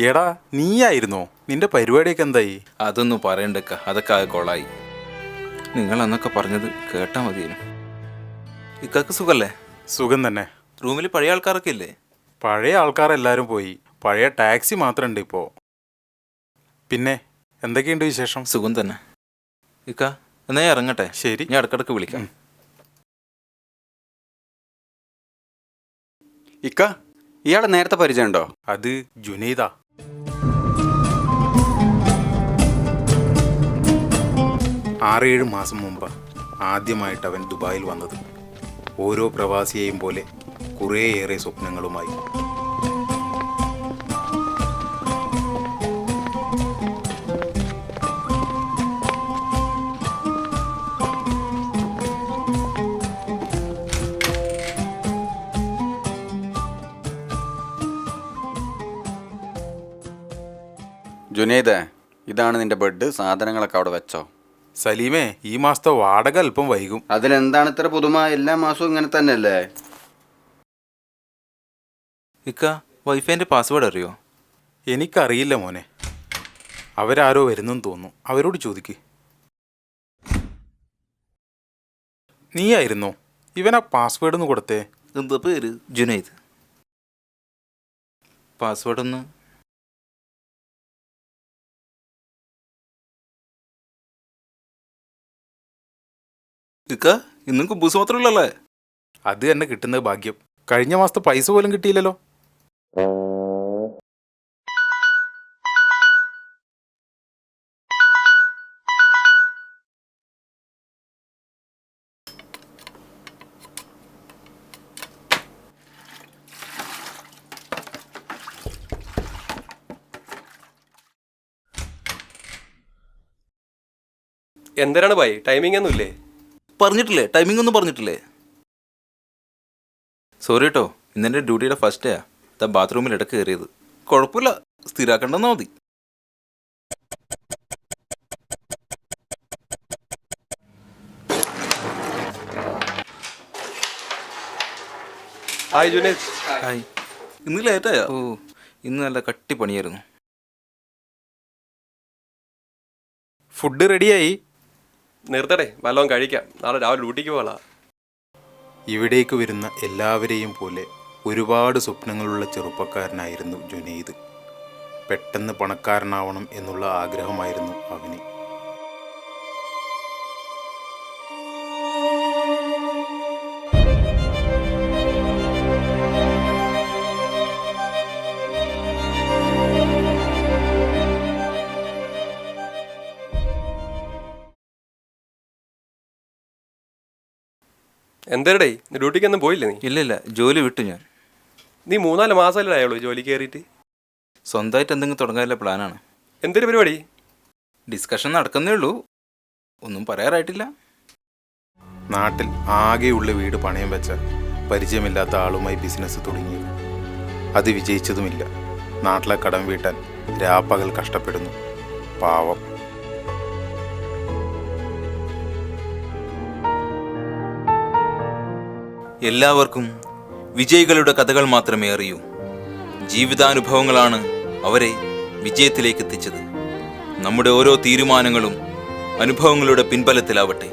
എടാ നീയായിരുന്നോ? നിന്റെ പരിപാടിയൊക്കെ എന്തായി? അതൊന്നും പറയണ്ടക്ക, അതൊക്കെ ആ കൊളായി. നിങ്ങൾ അന്നൊക്കെ പറഞ്ഞത് കേട്ടാ മതിയേനു. ഇക്കാക്ക് സുഖല്ലേ? സുഖം തന്നെ. റൂമിൽ പഴയ ആൾക്കാരൊക്കെ ഇല്ലേ? പഴയ ആൾക്കാരെല്ലാരും പോയി. പഴയ ടാക്സി മാത്രമുണ്ട് ഇപ്പോൾ. പിന്നെ എന്തൊക്കെയുണ്ട് വിശേഷം? സുഖം തന്നെ. ഇക്ക എന്നാ ഞാൻ ഇറങ്ങട്ടെ. ശരി, ഞാൻ ഇടക്കിടക്ക് വിളിക്കാം. ഇക്ക, ഇയാളെ നേരത്തെ പരിചയമുണ്ടോ? അത് ജുനൈദാ. ആറേഴ് മാസം മുമ്പ് ആദ്യമായിട്ട് അവൻ ദുബായിൽ വന്നത്. ഓരോ പ്രവാസിയെയും പോലെ കുറേയേറെ സ്വപ്നങ്ങളുമായി. ജുനൈദ, ഇതാണ് നിന്റെ ബെഡ്. സാധനങ്ങളൊക്കെ അവിടെ വെച്ചോ. സലീമേ, ഈ മാസത്തെ വാടക അല്പം വൈകും. അതിലെന്താണ് ഇത്ര പുതുമ? എല്ലാ മാസവും ഇങ്ങനെ തന്നെയല്ലേ? ഇക്ക, വൈഫൈൻ്റെ പാസ്വേഡ് അറിയോ? എനിക്കറിയില്ല മോനെ. അവരാരോ വരുന്നെന്ന് തോന്നുന്നു. അവരോട് ചോദിക്ക്. നീയായിരുന്നോ? ഇവനാ പാസ്വേഡ് ഒന്ന് കൊടുത്തേ. എന്താ പേര്? ജുനൈദ്. പാസ്വേഡ് ഒന്ന്. ഇക്ക, ഇന്നും കുബൂസ് മാത്രമല്ലേ? അത് തന്നെ കിട്ടുന്നത് ഭാഗ്യം. കഴിഞ്ഞ മാസത്തെ പൈസ പോലും കിട്ടിയില്ലല്ലോ. എന്തിനാണ് ഭായി? ടൈമിംഗ് ഒന്നും ഇല്ലേ? പറഞ്ഞിട്ടില്ലേ? ടൈമിംഗ് ഒന്നും പറഞ്ഞിട്ടില്ലേ? സോറി കേട്ടോ, ഇന്നെൻ്റെ ഡ്യൂട്ടിയുടെ ഫസ്റ്റ് ഡേയാ. ഇതാ ബാത്റൂമിൽ ഇടയ്ക്ക് കയറിയത്. കുഴപ്പമില്ല, സ്ഥിരാക്കണ്ടെന്നാ മതി. ഹായ് ജുനൈദ്. ഹായ്. ഇന്ന് ലേറ്റായോ? ഓ, ഇന്ന് നല്ല കട്ടി പണിയായിരുന്നു. ഫുഡ് റെഡിയായി. നിർത്തടേ, വല്ലതും കഴിക്കാം. നാളെ രാവിലെ ഡ്യൂട്ടിക്ക് പോകാം. ഇവിടേക്ക് വരുന്ന എല്ലാവരെയും പോലെ ഒരുപാട് സ്വപ്നങ്ങളുള്ള ചെറുപ്പക്കാരനായിരുന്നു ജുനൈദ്. പെട്ടെന്ന് പണക്കാരനാവണം എന്നുള്ള ആഗ്രഹമായിരുന്നു അവന്. എന്തേടേ, ഡ്യൂട്ടിക്കൊന്നും പോയില്ലേ നീ? ഇല്ല, ജോലി വിട്ടു ഞാൻ. നീ 3-4 മാസമല്ലേ ആയുള്ളൂ ജോലി കയറിയിട്ട്? സ്വന്തമായിട്ട് എന്തെങ്കിലും തുടങ്ങാനുള്ള പ്ലാനാണ്. എന്തൊരു പരിപാടി? ഡിസ്കഷൻ നടക്കുന്നേ ഉള്ളൂ, ഒന്നും പറയാറായിട്ടില്ല. നാട്ടിൽ ആകെയുള്ള വീട് പണയം വെച്ച പരിചയമില്ലാത്ത ആളുമായി ബിസിനസ് തുടങ്ങിയത്. അത് വിജയിച്ചതുമില്ല. നാട്ടിലെ കടം വീട്ടാൻ രാപ്പകൽ കഷ്ടപ്പെടുന്നു. പാവം. എല്ലാവർക്കും വിജയികളുടെ കഥകൾ മാത്രമേ അറിയൂ. ജീവിതാനുഭവങ്ങളാണ് അവരെ വിജയത്തിലേക്ക് എത്തിച്ചത്. നമ്മുടെ ഓരോ തീരുമാനങ്ങളും അനുഭവങ്ങളുടെ പിൻബലത്തിലാവട്ടെ.